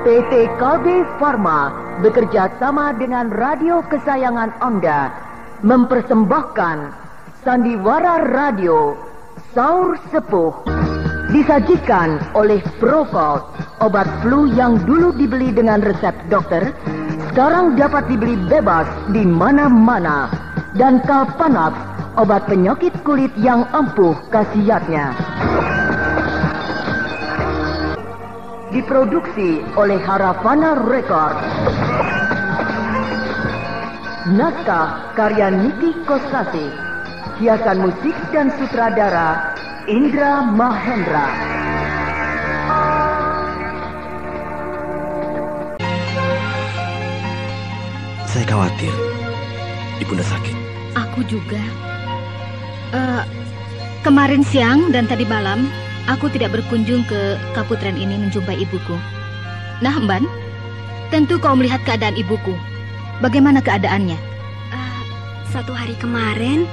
PT KB Pharma bekerja sama dengan radio kesayangan Anda mempersembahkan Sandiwara Radio Saur Sepuh. Disajikan oleh Procold, obat flu yang dulu dibeli dengan resep dokter, sekarang dapat dibeli bebas di mana-mana. Dan Kalpanax, obat penyakit kulit yang ampuh khasiatnya. Diproduksi oleh Haravana Record. Naskah karya Niki Kosasi. Hiasan musik dan sutradara Indra Mahendra. Saya khawatir Ibunda sakit. Aku juga. Kemarin siang dan tadi malam aku tidak berkunjung ke Kaputren ini menjumpai ibuku. Nah, Mban, tentu kau melihat keadaan ibuku. Bagaimana keadaannya? 1 hari kemarin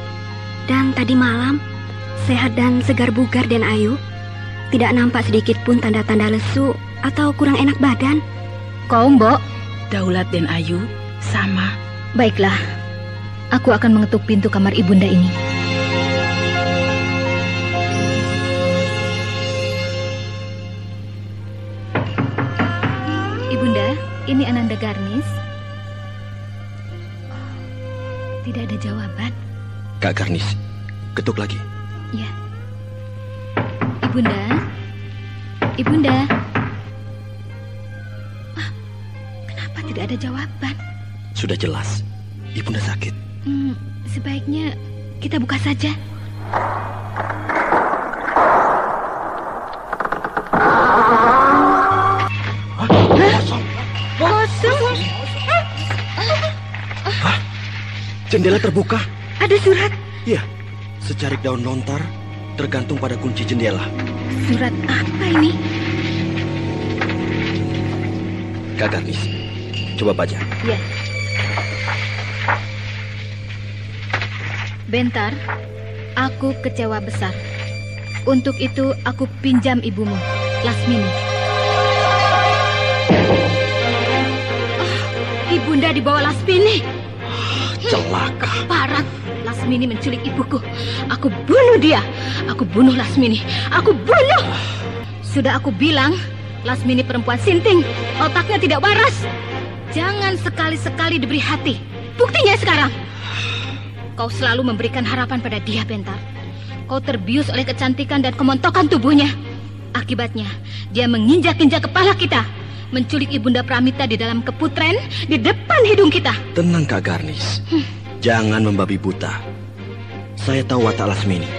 dan tadi malam sehat dan segar bugar dan ayu. Tidak nampak sedikit pun tanda-tanda lesu atau kurang enak badan. Kau, Mbok? Daulat dan Ayu sama. Baiklah, aku akan mengetuk pintu kamar ibunda ini. Ibunda, ini Ananda Garnis. Tidak ada jawaban. Kak Garnis, ketuk lagi. Ya. Ibunda? Ibunda? Kenapa tidak ada jawaban? Sudah jelas, Ibunda sakit. Sebaiknya kita buka saja. Kosong. Jendela terbuka. Ada surat. Iya, secarik daun lontar tergantung pada kunci jendela. Surat apa ini? Kak Garnis, coba baca. Ya. Bentar, aku kecewa besar. Untuk itu aku pinjam ibumu, Lasmini. Ibunda dibawa Lasmini. Celaka. Parah, Lasmini menculik ibuku. Aku bunuh dia. Aku bunuh Lasmini. Aku bunuh. Sudah aku bilang, Lasmini perempuan sinting. Otaknya tidak waras. Jangan sekali-sekali diberi hati. Buktinya sekarang. Kau selalu memberikan harapan pada dia, Bentar. Kau terbius oleh kecantikan dan kemontokan tubuhnya. Akibatnya, dia menginjak-injak kepala kita. Menculik Ibunda Pramita di dalam keputren di depan hidung kita. Tenang, Kak Garnis. Jangan membabi buta. Saya tahu watak Lasmini.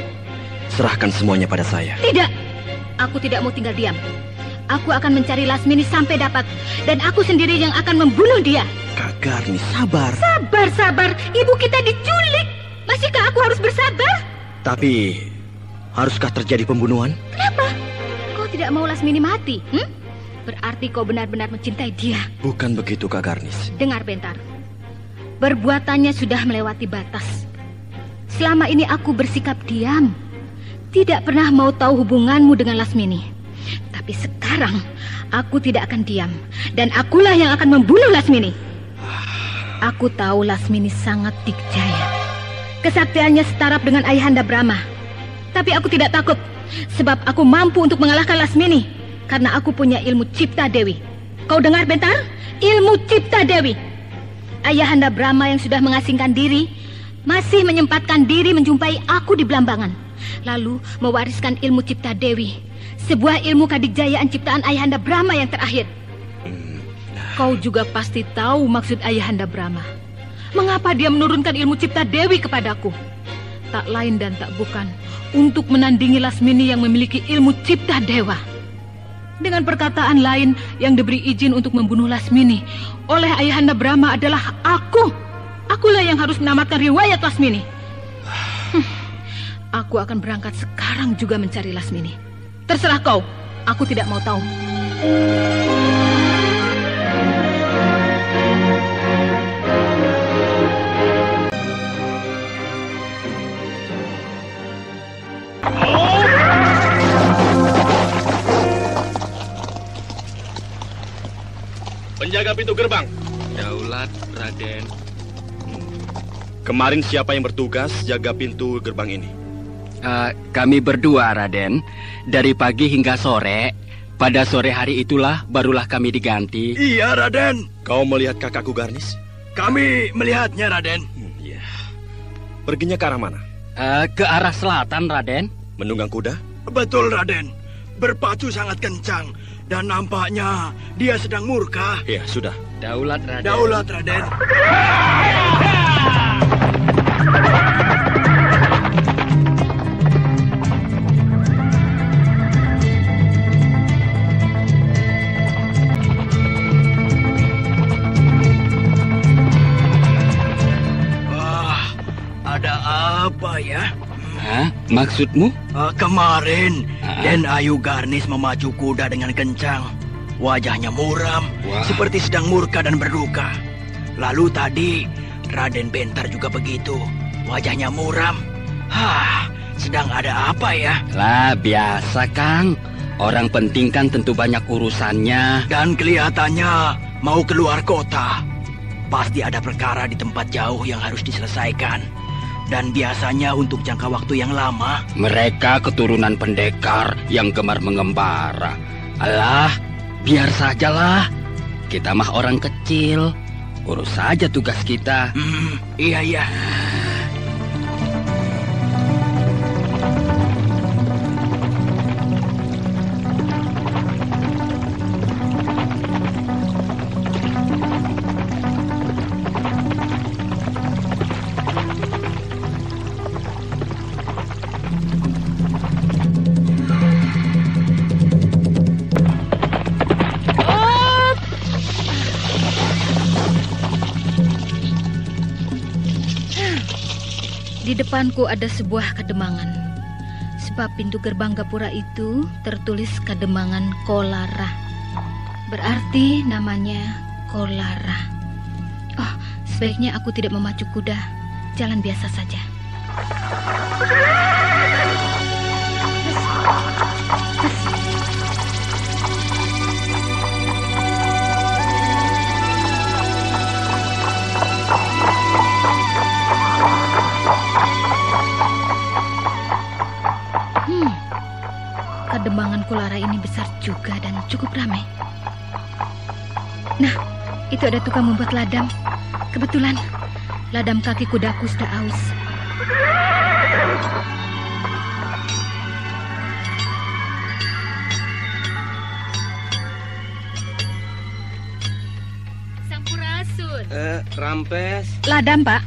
Serahkan semuanya pada saya. Tidak. Aku tidak mau tinggal diam. Aku akan mencari Lasmini sampai dapat. Dan aku sendiri yang akan membunuh dia. Kak Garnis, sabar. Sabar. Ibu kita diculik. Masihkah aku harus bersabar? Tapi, haruskah terjadi pembunuhan? Kenapa? Kau tidak mau Lasmini mati? Berarti kau benar-benar mencintai dia. Bukan begitu, Kak Garnis. Dengar, Bentar. Perbuatannya sudah melewati batas. Selama ini aku bersikap diam. Tidak pernah mau tahu hubunganmu dengan Lasmini. Tapi sekarang aku tidak akan diam. Dan akulah yang akan membunuh Lasmini. Aku tahu Lasmini sangat dikjaya. Kesaktiannya setaraf dengan Ayahanda Brahma. Tapi aku tidak takut. Sebab aku mampu untuk mengalahkan Lasmini. Karena aku punya ilmu Cipta Dewi. Kau dengar, Bentar? Ilmu Cipta Dewi. Ayahanda Brahma yang sudah mengasingkan diri masih menyempatkan diri menjumpai aku di Belambangan. Lalu mewariskan ilmu Cipta Dewi, sebuah ilmu kadikjayaan ciptaan Ayahanda Brahma yang terakhir. Kau juga pasti tahu maksud Ayahanda Brahma. Mengapa dia menurunkan ilmu Cipta Dewi kepadaku? Tak lain dan tak bukan untuk menandingi Lasmini yang memiliki ilmu Cipta Dewa. Dengan perkataan lain, yang diberi izin untuk membunuh Lasmini oleh Ayahanda Brahma adalah aku. Akulah yang harus menamatkan riwayat Lasmini. Aku akan berangkat sekarang juga mencari Lasmini. Terserah kau, aku tidak mau tahu. Penjaga pintu gerbang. Daulat, Raden. Kemarin siapa yang bertugas jaga pintu gerbang ini? Kami berdua, Raden. Dari pagi hingga sore. Pada sore hari itulah barulah kami diganti. Iya, Raden. Kau melihat kakakku Garnis? Kami melihatnya, Raden. Iya. Perginya ke arah mana? Ke arah selatan, Raden. Menunggang kuda? Betul, Raden. Berpacu sangat kencang. Dan nampaknya dia sedang murka. Iya, sudah. Daulat, Raden. Daulat, Raden. Wah, ada apa ya? Hah? Maksudmu? Kemarin, Den Ayu Garnis memacu kuda dengan kencang. Wajahnya muram, Wah. seperti sedang murka dan berduka. Lalu tadi, Raden Bentar juga begitu. Wajahnya muram. Sedang ada apa ya? Lah, biasa, Kang. Orang penting kan tentu banyak urusannya. Dan kelihatannya mau keluar kota. Pasti ada perkara di tempat jauh yang harus diselesaikan. Dan biasanya untuk jangka waktu yang lama. Mereka keturunan pendekar yang gemar mengembara. Alah, biar sajalah. Kita mah orang kecil. Urus saja tugas kita. Iya. Di depanku ada sebuah kademangan. Sebab pintu gerbang gapura itu tertulis kademangan Kolara. Berarti namanya Kolara. Oh, sebaiknya aku tidak memacu kuda. Jalan biasa saja. Kademangan Kolara ini besar juga dan cukup ramai. Nah, itu ada tukang membuat ladam. Kebetulan, ladam kaki kudaku sudah aus. Sampurasun. Rampes. Ladam, Pak.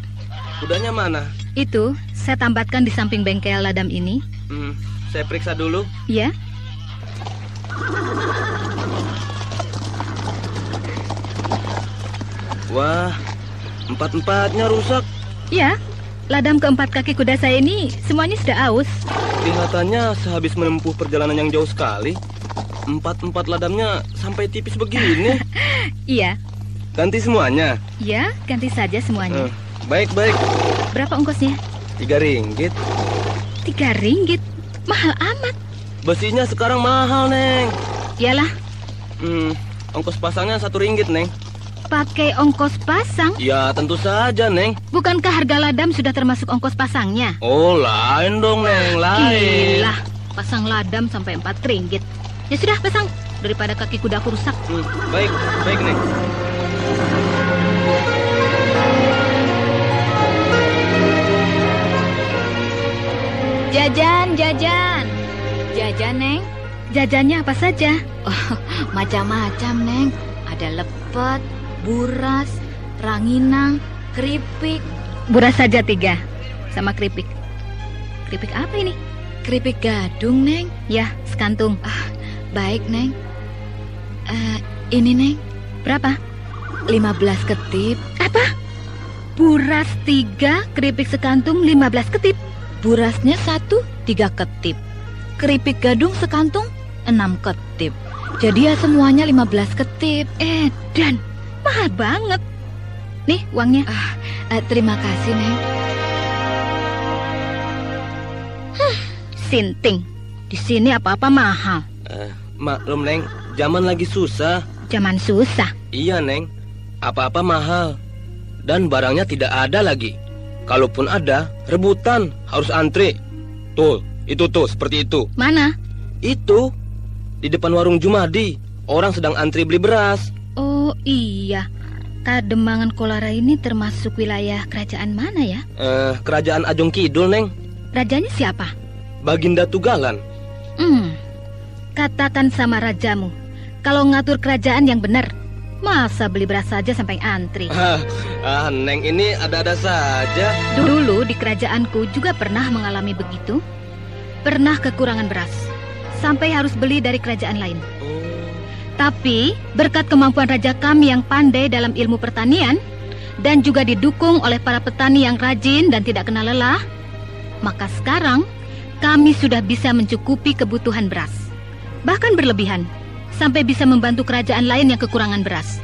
Kudanya mana? Itu, saya tambatkan di samping bengkel ladam ini. Saya periksa dulu. Ya. Wah, empat-empatnya rusak. Ya, ladam keempat kaki kuda saya ini semuanya sudah aus. Kelihatannya sehabis menempuh perjalanan yang jauh sekali. Empat-empat ladamnya sampai tipis begini. Iya. Ganti semuanya? Ya, ganti saja semuanya. Baik. Berapa ongkosnya? 3 ringgit. 3 ringgit? Mahal amat. Besinya sekarang mahal, Neng. Iyalah. Ongkos pasangnya 1 ringgit, Neng. Pakai ongkos pasang? Ya, tentu saja, Neng. Bukankah harga ladam sudah termasuk ongkos pasangnya? Oh, lain dong, Neng, lain. Gila, pasang ladam sampai 4 ringgit. Ya sudah, pasang. Daripada kaki kudaku rusak. Baik, Neng. Jajan, Neng. Jajannya apa saja? Oh, macam-macam, Neng. Ada lepet, buras, ranginang, keripik. Buras saja 3, sama keripik. Keripik apa ini? Keripik gadung, Neng. Ya, sekantung. Baik, Neng. Ini, Neng. Berapa? 15 ketip. Apa? Buras 3, keripik sekantung 15 ketip. Burasnya 1, 3 ketip. Keripik gadung sekantung 6 ketip. Jadi ya semuanya 15 ketip. Dan mahal banget. Nih uangnya. Terima kasih, Neng. Sinting. Di sini apa-apa mahal. Maklum, Neng. Zaman lagi susah. zaman susah. Iya, Neng. Apa-apa mahal. Dan barangnya tidak ada lagi. Kalaupun ada, rebutan, harus antri. Tuh, itu tuh, seperti itu. Mana? Itu, di depan warung Jumadi. Orang sedang antri beli beras. Oh iya, Kademangan Kolara ini termasuk wilayah kerajaan mana ya? Kerajaan Ajong Kidul, Neng. Rajanya siapa? Baginda Tugalan. Katakan sama rajamu, kalau ngatur kerajaan yang benar, masa beli beras saja sampai antri? Neng ini ada-ada saja. Dulu di kerajaanku juga pernah mengalami begitu. Pernah kekurangan beras, sampai harus beli dari kerajaan lain. Tapi berkat kemampuan raja kami yang pandai dalam ilmu pertanian dan juga didukung oleh para petani yang rajin dan tidak kenal lelah, maka sekarang kami sudah bisa mencukupi kebutuhan beras. Bahkan berlebihan, sampai bisa membantu kerajaan lain yang kekurangan beras.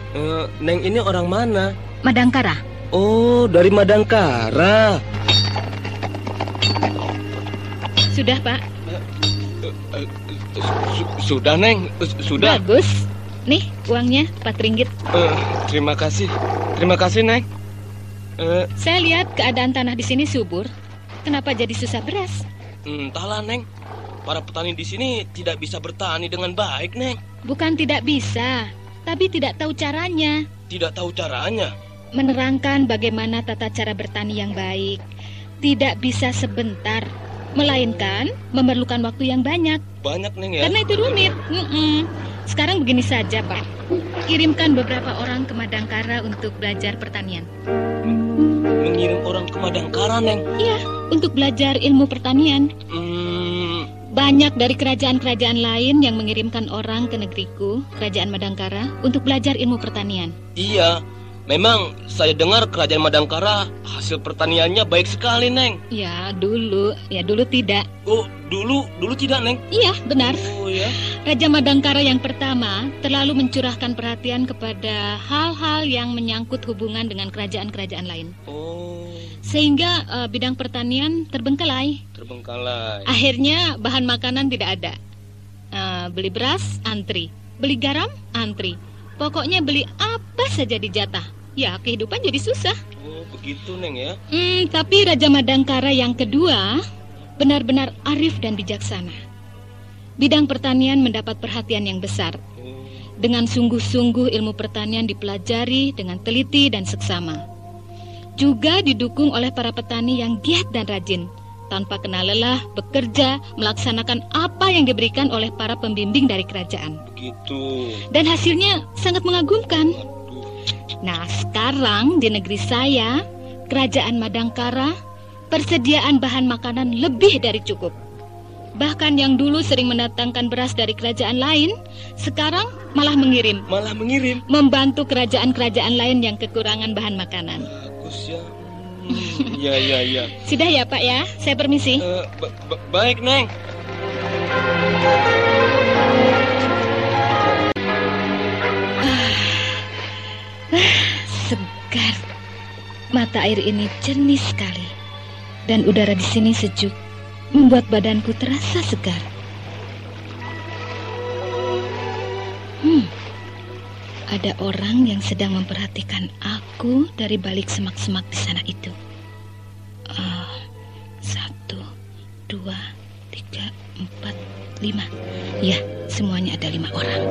Neng ini orang mana? Madangkara. Oh, dari Madangkara. Sudah, Pak. Sudah, Neng. Sudah. Bagus. Nih, uangnya 4 ringgit. Terima kasih. Terima kasih, Neng. Saya lihat keadaan tanah di sini subur. Kenapa jadi susah beras? Entahlah, Neng. Para petani di sini tidak bisa bertani dengan baik, Neng. Bukan tidak bisa, tapi tidak tahu caranya. Tidak tahu caranya? Menerangkan bagaimana tata cara bertani yang baik. Tidak bisa sebentar, melainkan memerlukan waktu yang banyak. Banyak, Neng, ya? Karena itu rumit. Sekarang begini saja, Pak. Kirimkan beberapa orang ke Madangkara untuk belajar pertanian. Mengirim orang ke Madangkara, Neng? Iya, untuk belajar ilmu pertanian. Banyak dari kerajaan-kerajaan lain yang mengirimkan orang ke negeriku, kerajaan Madangkara, untuk belajar ilmu pertanian. Iya, memang saya dengar kerajaan Madangkara hasil pertaniannya baik sekali, Neng. Ya, dulu tidak. Oh, dulu tidak, Neng? Iya, benar. Oh, ya. Raja Madangkara yang pertama terlalu mencurahkan perhatian kepada hal-hal yang menyangkut hubungan dengan kerajaan-kerajaan lain. Oh. Sehingga bidang pertanian terbengkalai. Akhirnya bahan makanan tidak ada. Beli beras, antri. Beli garam, antri. Pokoknya beli apa saja dijatah. Ya, kehidupan jadi susah. Oh, begitu, Neng, ya? Tapi Raja Madangkara yang kedua benar-benar arif dan bijaksana. Bidang pertanian mendapat perhatian yang besar. Dengan sungguh-sungguh ilmu pertanian dipelajari dengan teliti dan seksama. Juga didukung oleh para petani yang giat dan rajin, tanpa kenal lelah, bekerja, melaksanakan apa yang diberikan oleh para pembimbing dari kerajaan. Begitu. Dan hasilnya sangat mengagumkan. Nah, sekarang di negeri saya, kerajaan Madangkara, persediaan bahan makanan lebih dari cukup. Bahkan yang dulu sering mendatangkan beras dari kerajaan lain, sekarang malah mengirim. Membantu kerajaan-kerajaan lain yang kekurangan bahan makanan. Bagus ya. Ya. Sudah ya, Pak ya? Saya permisi. Baik, Neng. Segar. Mata air ini jernih sekali. Dan udara di sini sejuk, membuat badanku terasa segar. Ada orang yang sedang memperhatikan aku dari balik semak-semak di sana itu. 1, 2, 3, 4, 5. Ya, semuanya ada 5 orang.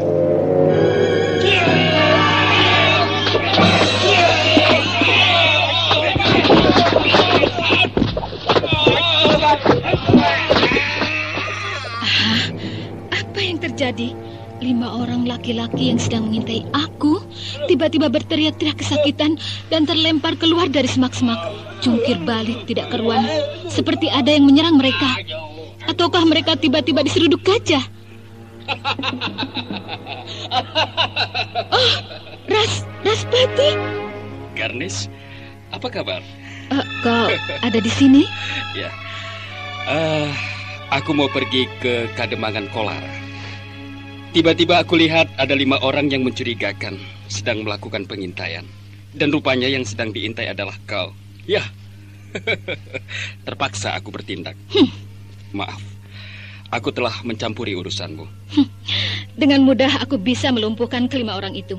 Apa yang terjadi? 5 orang laki-laki yang sedang mengintai aku tiba-tiba berteriak-teriak kesakitan dan terlempar keluar dari semak-semak. Jungkir balik tidak karuan, seperti ada yang menyerang mereka. Ataukah mereka tiba-tiba diseruduk gajah? Oh, Raspati. Garnis, apa kabar? Kau ada di sini? Ya, aku mau pergi ke Kademangan Kolara. Tiba-tiba aku lihat ada 5 orang yang mencurigakan sedang melakukan pengintaian. Dan rupanya yang sedang diintai adalah kau. Ya, terpaksa aku bertindak. Maaf, Aku telah mencampuri urusanmu. Dengan mudah aku bisa melumpuhkan kelima orang itu.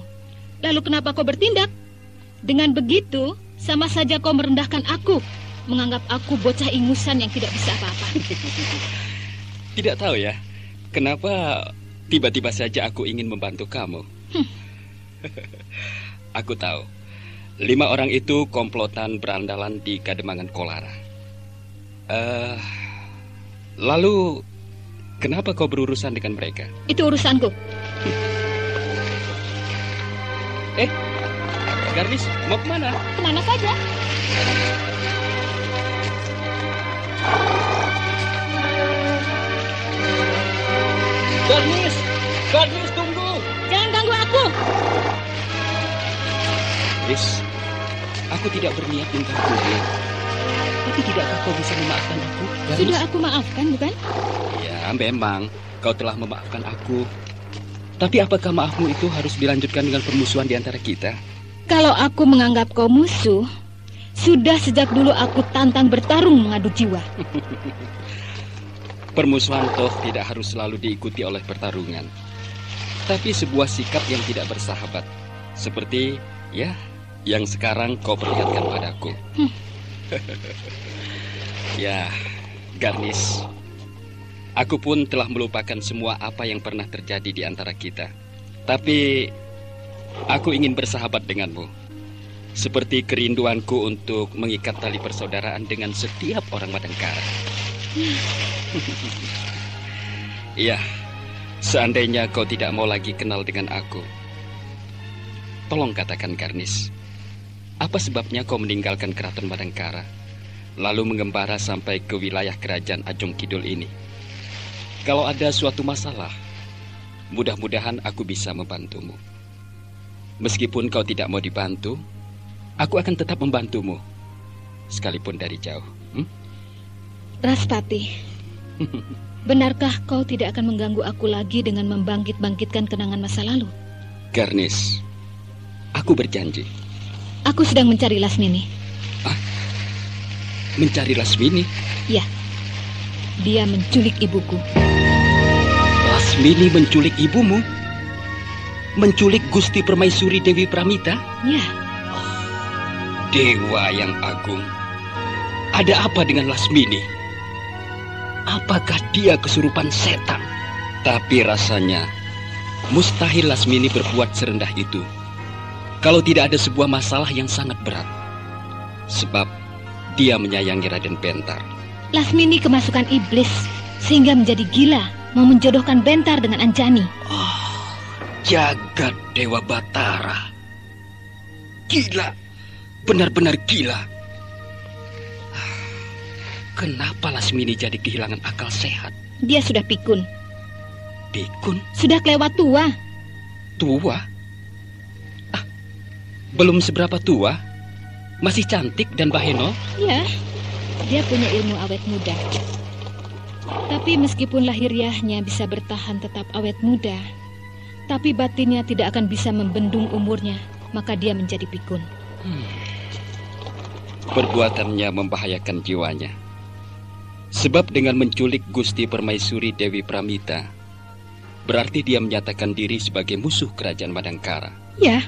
Lalu kenapa kau bertindak? Dengan begitu, sama saja kau merendahkan aku, menganggap aku bocah ingusan yang tidak bisa apa-apa. Tidak tahu ya, kenapa tiba-tiba saja aku ingin membantu kamu. Aku tahu, 5 orang itu komplotan berandalan di Kademangan Kolara. Lalu, kenapa kau berurusan dengan mereka? Itu urusanku. Garnis, mau kemana? Kemana saja? Garnis, tunggu! Jangan ganggu aku! Lis, aku tidak berniat mengganggumu. Tapi tidakkah kau bisa memaafkan aku? Garnis? Sudah aku maafkan, bukan? Ya, memang kau telah memaafkan aku. Tapi apakah maafmu itu harus dilanjutkan dengan permusuhan di antara kita? Kalau aku menganggap kau musuh, sudah sejak dulu aku tantang bertarung mengadu jiwa. Permusuhan toh tidak harus selalu diikuti oleh pertarungan. Tapi sebuah sikap yang tidak bersahabat. Seperti, ya, yang sekarang kau perlihatkan padaku. Ya, Garnis, aku pun telah melupakan semua apa yang pernah terjadi di antara kita. Tapi aku ingin bersahabat denganmu. Seperti kerinduanku untuk mengikat tali persaudaraan dengan setiap orang Madangkara. Iya, seandainya kau tidak mau lagi kenal dengan aku, tolong katakan, Garnis, apa sebabnya kau meninggalkan keraton Madangkara, lalu mengembara sampai ke wilayah kerajaan Ajung Kidul ini? Kalau ada suatu masalah, mudah-mudahan aku bisa membantumu. Meskipun kau tidak mau dibantu, aku akan tetap membantumu, sekalipun dari jauh. Raspati, benarkah kau tidak akan mengganggu aku lagi dengan membangkit-bangkitkan kenangan masa lalu? Garnis, aku berjanji. Aku sedang mencari Lasmini. Mencari Lasmini? Ya, dia menculik ibuku. Lasmini menculik ibumu? Menculik Gusti Permaisuri Dewi Pramita? Ya. Dewa yang agung. Ada apa dengan Lasmini? Apakah dia kesurupan setan? Tapi rasanya mustahil Lasmini berbuat serendah itu kalau tidak ada sebuah masalah yang sangat berat. Sebab dia menyayangi Raden Bentar. Lasmini kemasukan iblis sehingga menjadi gila mau menjodohkan Bentar dengan Anjani. Jagat Dewa Batara. Gila. Benar-benar gila. Kenapa Lasmini jadi kehilangan akal sehat? Dia sudah pikun. Pikun? Sudah kelewat tua. Tua? Belum seberapa tua. Masih cantik dan baheno. Ya, dia punya ilmu awet muda. Tapi meskipun lahiriahnya bisa bertahan tetap awet muda, tapi batinnya tidak akan bisa membendung umurnya, maka dia menjadi pikun. Perbuatannya membahayakan jiwanya. Sebab dengan menculik Gusti Permaisuri Dewi Pramita, berarti dia menyatakan diri sebagai musuh kerajaan Madangkara. Ya,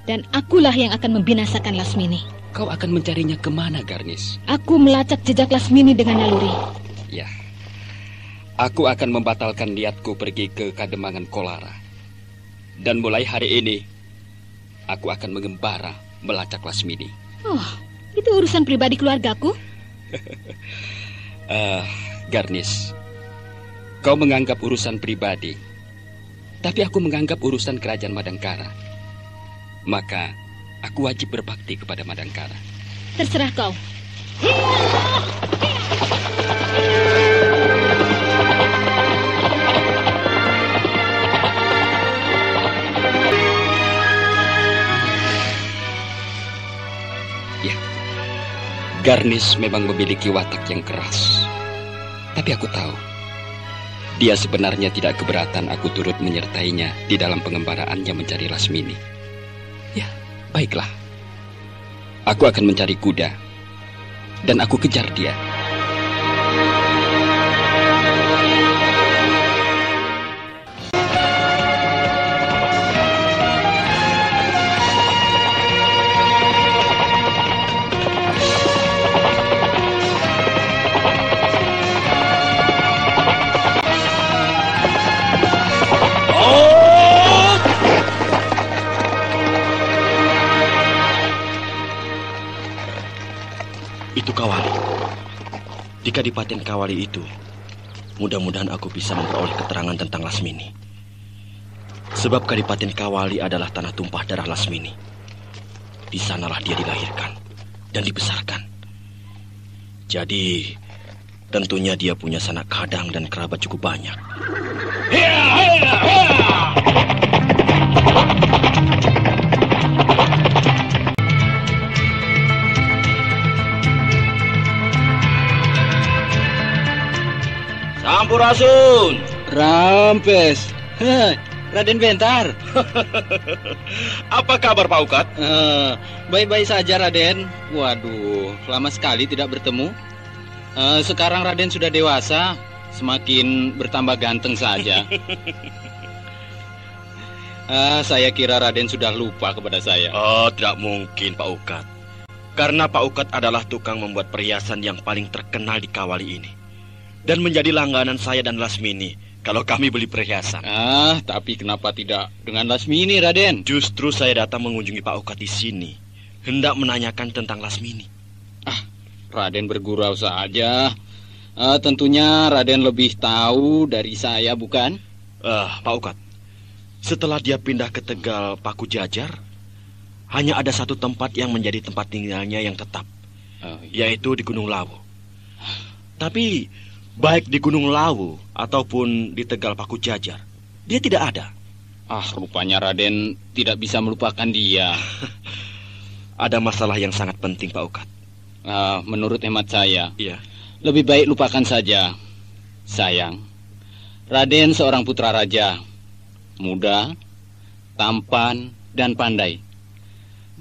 dan akulah yang akan membinasakan Lasmini. Kau akan mencarinya kemana, Garnis? Aku melacak jejak Lasmini dengan naluri. Ya, aku akan membatalkan niatku pergi ke Kademangan Kolara. Dan mulai hari ini, aku akan mengembara melacak Lasmini. Oh, itu urusan pribadi keluargaku? Garnis, kau menganggap urusan pribadi, tapi aku menganggap urusan kerajaan Madangkara. Maka, aku wajib berbakti kepada Madangkara. Terserah kau. Ya, Garnis memang memiliki watak yang keras. Tapi aku tahu, dia sebenarnya tidak keberatan aku turut menyertainya di dalam pengembaraannya mencari Lasmini. Ya, baiklah. Aku akan mencari kuda, dan aku kejar dia. Itu Kawali. Di Kadipaten Kawali itu, mudah-mudahan aku bisa memperoleh keterangan tentang Lasmini. Sebab Kadipaten Kawali adalah tanah tumpah darah Lasmini. Di sanalah dia dilahirkan dan dibesarkan. Jadi, tentunya dia punya sanak kadang dan kerabat cukup banyak. Sampurasun. Rampes. Raden Bentar. Apa kabar Pak Ukat? Baik-baik saja, Raden. Waduh, lama sekali tidak bertemu. Sekarang Raden sudah dewasa, semakin bertambah ganteng saja. Saya kira Raden sudah lupa kepada saya. Oh, tidak mungkin Pak Ukat. Karena Pak Ukat adalah tukang membuat perhiasan yang paling terkenal di Kawali ini. Dan menjadi langganan saya dan Lasmini kalau kami beli perhiasan. Tapi kenapa tidak dengan Lasmini, Raden? Justru saya datang mengunjungi Pak Ukat di sini, hendak menanyakan tentang Lasmini. Raden bergurau saja. Tentunya Raden lebih tahu dari saya, bukan? Pak Ukat, setelah dia pindah ke Tegal Paku Jajar, hanya ada satu tempat yang menjadi tempat tinggalnya yang tetap, yaitu di Gunung Lawu. Tapi baik di Gunung Lawu ataupun di Tegal Paku Jajar, dia tidak ada. Rupanya Raden tidak bisa melupakan dia. Ada masalah yang sangat penting, Pak Ukat. Menurut hemat saya, iya, lebih baik lupakan saja. Sayang, Raden seorang putra raja, muda, tampan, dan pandai.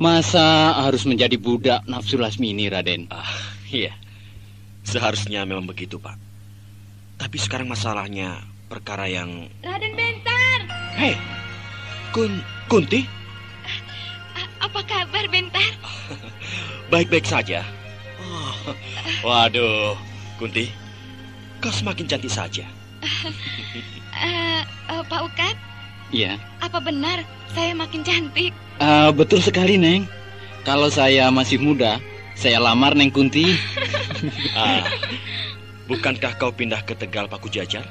Masa harus menjadi budak nafsu Lasmini, Raden? Iya, seharusnya memang begitu, Pak. Tapi sekarang masalahnya perkara yang... Raden Bentar! Hei, Kunti? Apa kabar, Bentar? Baik-baik saja. Waduh, Kunti, kau semakin cantik saja. Pak Ukat? Iya. Apa benar saya makin cantik? Betul sekali, Neng. Kalau saya masih muda, saya lamar Neng Kunti. Bukankah kau pindah ke Tegal Paku Jajar?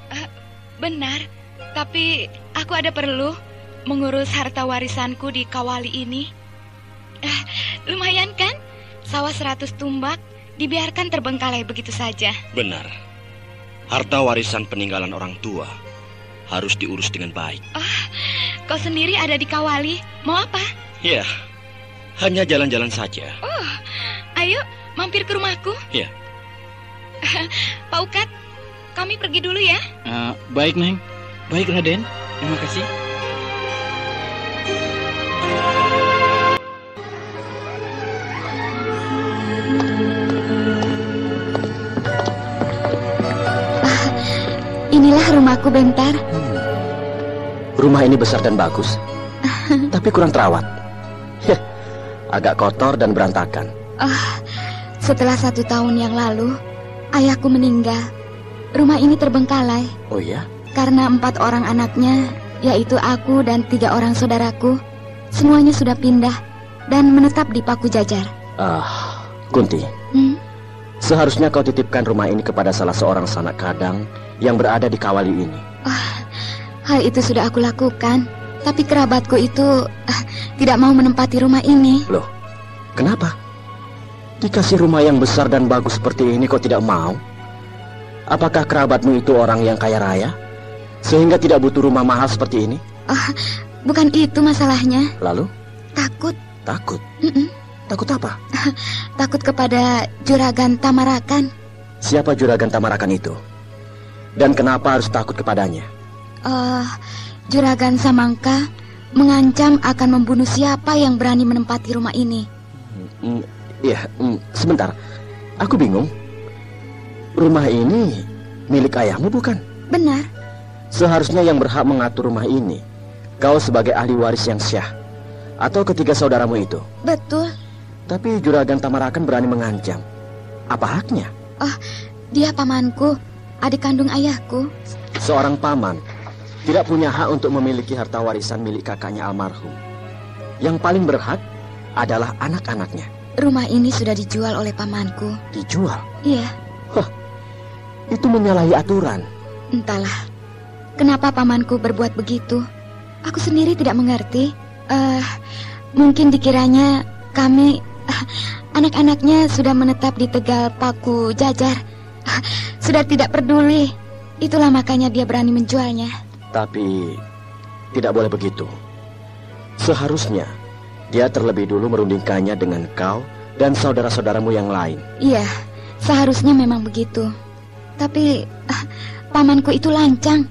Benar, tapi aku ada perlu mengurus harta warisanku di Kawali ini. Lumayan kan? Sawah 100 tumbak dibiarkan terbengkalai begitu saja. Benar. Harta warisan peninggalan orang tua harus diurus dengan baik. Kau sendiri ada di Kawali. Mau apa? Ya, hanya jalan-jalan saja. Ayo, mampir ke rumahku. Ya. Pak Ukat, kami pergi dulu ya. Baik, Neng. Baik, Raden. Terima kasih. Inilah rumahku, Bentar. Rumah ini besar dan bagus, tapi kurang terawat. Agak kotor dan berantakan. Setelah 1 tahun yang lalu, ayahku meninggal. Rumah ini terbengkalai. Oh ya? Karena 4 orang anaknya, yaitu aku dan 3 orang saudaraku, semuanya sudah pindah dan menetap di Paku Jajar. Kunti, seharusnya kau titipkan rumah ini kepada salah seorang sanak kadang yang berada di Kawali ini. Hal itu sudah aku lakukan, tapi kerabatku itu tidak mau menempati rumah ini. Loh, kenapa? Dikasih rumah yang besar dan bagus seperti ini kok tidak mau? Apakah kerabatmu itu orang yang kaya raya, sehingga tidak butuh rumah mahal seperti ini? Bukan itu masalahnya. Lalu? Takut. Takut? Takut apa? Takut kepada Juragan Tamarakan. Siapa Juragan Tamarakan itu? Dan kenapa harus takut kepadanya? Juragan Samangka mengancam akan membunuh siapa yang berani menempati rumah ini. Sebentar. Aku bingung. Rumah ini milik ayahmu, bukan? Benar. Seharusnya yang berhak mengatur rumah ini kau sebagai ahli waris yang syah, atau ketiga saudaramu itu. Betul. Tapi Juragan Tamarakan berani mengancam. Apa haknya? Dia pamanku, adik kandung ayahku. Seorang paman tidak punya hak untuk memiliki harta warisan milik kakaknya almarhum. Yang paling berhak adalah anak-anaknya. rumah ini sudah dijual oleh pamanku. Dijual? Iya. Itu menyalahi aturan. Entahlah, kenapa pamanku berbuat begitu. Aku sendiri tidak mengerti. Mungkin dikiranya kami, anak-anaknya sudah menetap di Tegal Paku Jajar. Sudah tidak peduli. Itulah makanya dia berani menjualnya. Tapi tidak boleh begitu. Seharusnya dia terlebih dulu merundingkannya dengan kau dan saudara-saudaramu yang lain. Iya, seharusnya memang begitu. Tapi pamanku itu lancang.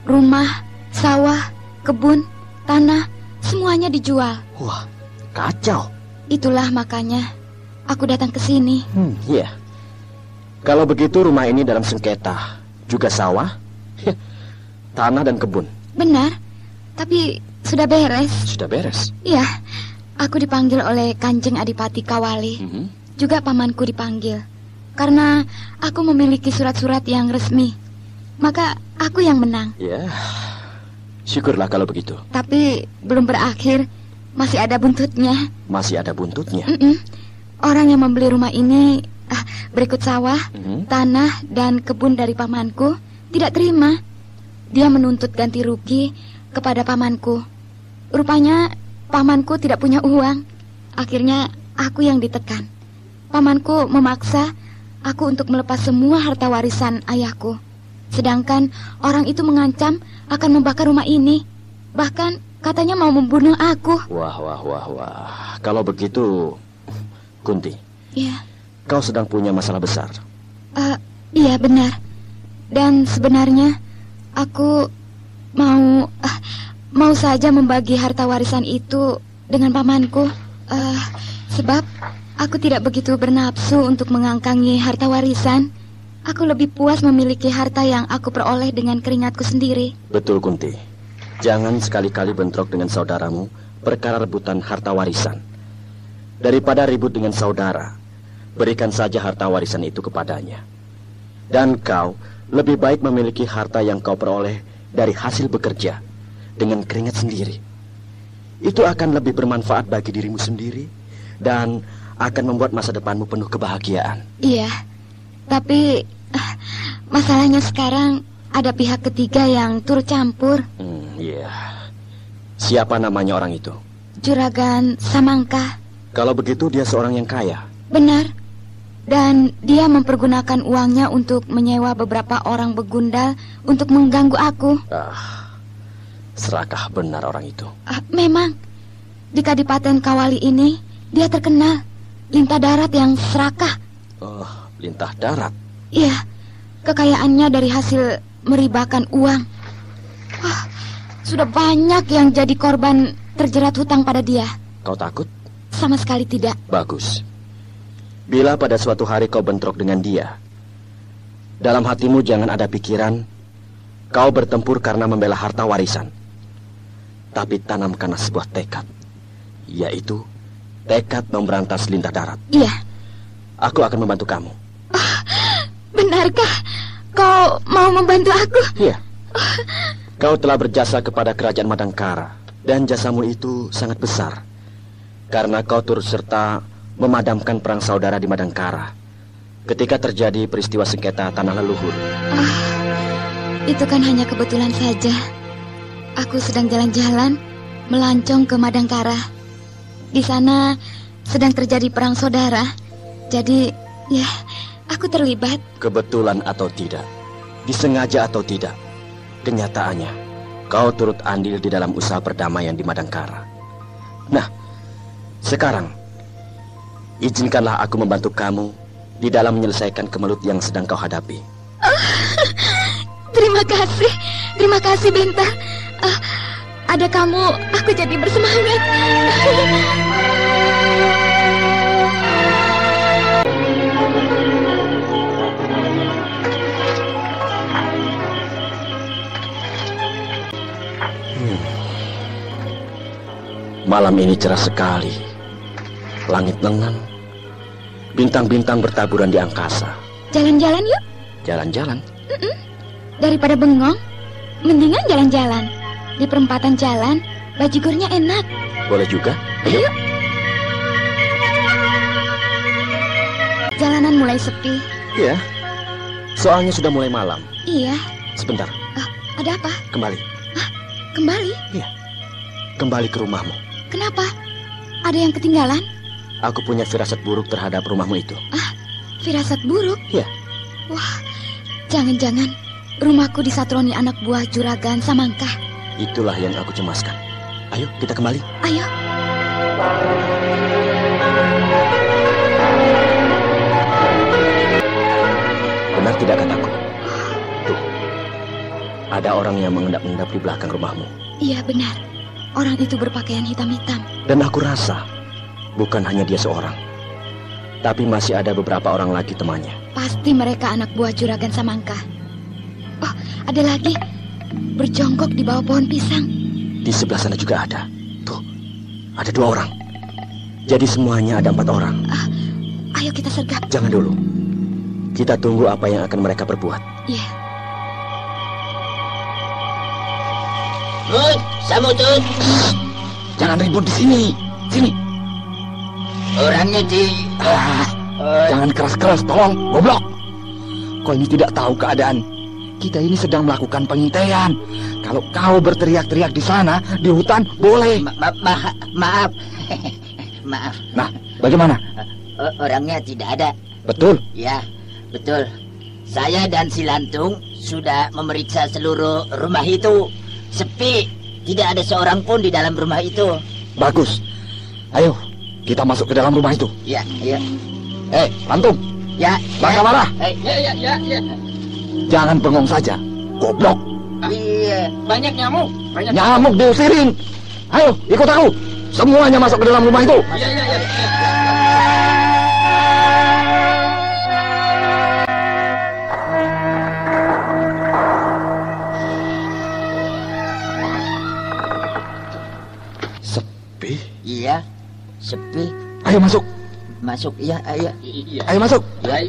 Rumah, sawah, kebun, tanah, semuanya dijual. Wah, kacau. Itulah makanya aku datang ke sini. Iya. Kalau begitu rumah ini dalam sengketa. Juga sawah, tanah dan kebun. Benar, tapi sudah beres. Sudah beres? Iya, aku dipanggil oleh Kanjeng Adipati Kawali. Juga pamanku dipanggil. Karena aku memiliki surat-surat yang resmi. Maka aku yang menang. Ya, syukurlah kalau begitu. Tapi belum berakhir. Masih ada buntutnya. Masih ada buntutnya? Orang yang membeli rumah ini berikut sawah, tanah, dan kebun dari pamanku tidak terima. Dia menuntut ganti rugi kepada pamanku. Rupanya pamanku tidak punya uang. Akhirnya aku yang ditekan. Pamanku memaksa aku untuk melepas semua harta warisan ayahku. Sedangkan orang itu mengancam akan membakar rumah ini. Bahkan katanya mau membunuh aku. Wah. Kalau begitu, Kunti. Iya. Kau sedang punya masalah besar. Iya benar. Dan sebenarnya aku mau saja membagi harta warisan itu dengan pamanku. Sebab aku tidak begitu bernafsu untuk mengangkangi harta warisan. Aku lebih puas memiliki harta yang aku peroleh dengan keringatku sendiri. Betul, Kunti. Jangan sekali-kali bentrok dengan saudaramu perkara rebutan harta warisan. Daripada ribut dengan saudara, berikan saja harta warisan itu kepadanya. Dan kau lebih baik memiliki harta yang kau peroleh dari hasil bekerja dengan keringat sendiri. Itu akan lebih bermanfaat bagi dirimu sendiri dan akan membuat masa depanmu penuh kebahagiaan. Iya, tapi masalahnya sekarang ada pihak ketiga yang turut campur. Iya. Siapa namanya orang itu? Juragan Samangka. Kalau begitu dia seorang yang kaya. Benar. Dan dia mempergunakan uangnya untuk menyewa beberapa orang begundal untuk mengganggu aku. Serakah benar orang itu. Memang. Di Kadipaten Kawali ini dia terkenal lintah darat yang serakah. Lintah darat? Iya. Kekayaannya dari hasil meribakan uang. Sudah banyak yang jadi korban terjerat hutang pada dia. Kau takut? Sama sekali tidak. Bagus. Bila pada suatu hari kau bentrok dengan dia, dalam hatimu jangan ada pikiran kau bertempur karena membela harta warisan. Tapi tanamkanlah sebuah tekad, yaitu tekad memberantas lintah darat. Iya. Aku akan membantu kamu. Benarkah kau mau membantu aku? Iya. Kau telah berjasa kepada kerajaan Madangkara, dan jasamu itu sangat besar. Karena kau turut serta memadamkan perang saudara di Madangkara ketika terjadi peristiwa sengketa tanah leluhur. Itu kan hanya kebetulan saja. Aku sedang jalan-jalan melancong ke Madangkara. Di sana sedang terjadi perang saudara. Jadi, ya, aku terlibat. Kebetulan atau tidak, disengaja atau tidak, kenyataannya kau turut andil di dalam usaha perdamaian di Madangkara. Nah, sekarang izinkanlah aku membantu kamu di dalam menyelesaikan kemelut yang sedang kau hadapi. Terima kasih Bintang. Ada kamu, aku jadi bersemangat. Malam ini cerah sekali. Langit lengang. Bintang-bintang bertaburan di angkasa. Jalan-jalan yuk. Jalan-jalan? Daripada bengong, mendingan jalan-jalan. Di perempatan jalan, bajigurnya enak. Boleh juga. Ayo. Jalanan mulai sepi. Iya. Soalnya sudah mulai malam. Iya. Sebentar. Ada apa? Kembali. Kembali? Iya. Kembali ke rumahmu. Kenapa? Ada yang ketinggalan? Aku punya firasat buruk terhadap rumahmu itu. Firasat buruk? Iya. Wah, jangan-jangan rumahku disatroni anak buah Juragan Samangkah. Itulah yang aku cemaskan. Ayo, kita kembali. Ayo. Benar tidak kataku? Tuh, ada orang yang mengendap-endap di belakang rumahmu. Iya, benar. Orang itu berpakaian hitam-hitam. Dan aku rasa bukan hanya dia seorang, tapi masih ada beberapa orang lagi temannya. Pasti mereka anak buah Juragan Samangkah. Oh, ada lagi. Berjongkok di bawah pohon pisang. Di sebelah sana juga ada. Tuh, ada 2 orang. Jadi semuanya ada 4 orang. Ayo kita sergap. Jangan dulu. Kita tunggu apa yang akan mereka perbuat. Iya. Mut, Samutut. Jangan ribut di sini. Sini. Orangnya di... Jangan keras-keras, tolong, goblok. Kau ini tidak tahu keadaan. Kita ini sedang melakukan pengintaian. Kalau kau berteriak-teriak di sana, di hutan, boleh. Maaf. Maaf. Nah, bagaimana? Orangnya tidak ada. Betul? Ya, betul. Saya dan si Lantung sudah memeriksa seluruh rumah itu. Sepi. Tidak ada seorang pun di dalam rumah itu. Bagus. Ayo, kita masuk ke dalam rumah itu. Ya, ya. Lantung. Ya. Bangga marah. Ya. Jangan bengong saja. Goblok. Iya. Banyak nyamuk. Nyamuk diusirin. Ayo, ikut aku. Semuanya masuk ke dalam rumah itu. Iya. Sepi? Iya, sepi. Ayo masuk. Masuk, iya, ayo. Ayo masuk. Ya.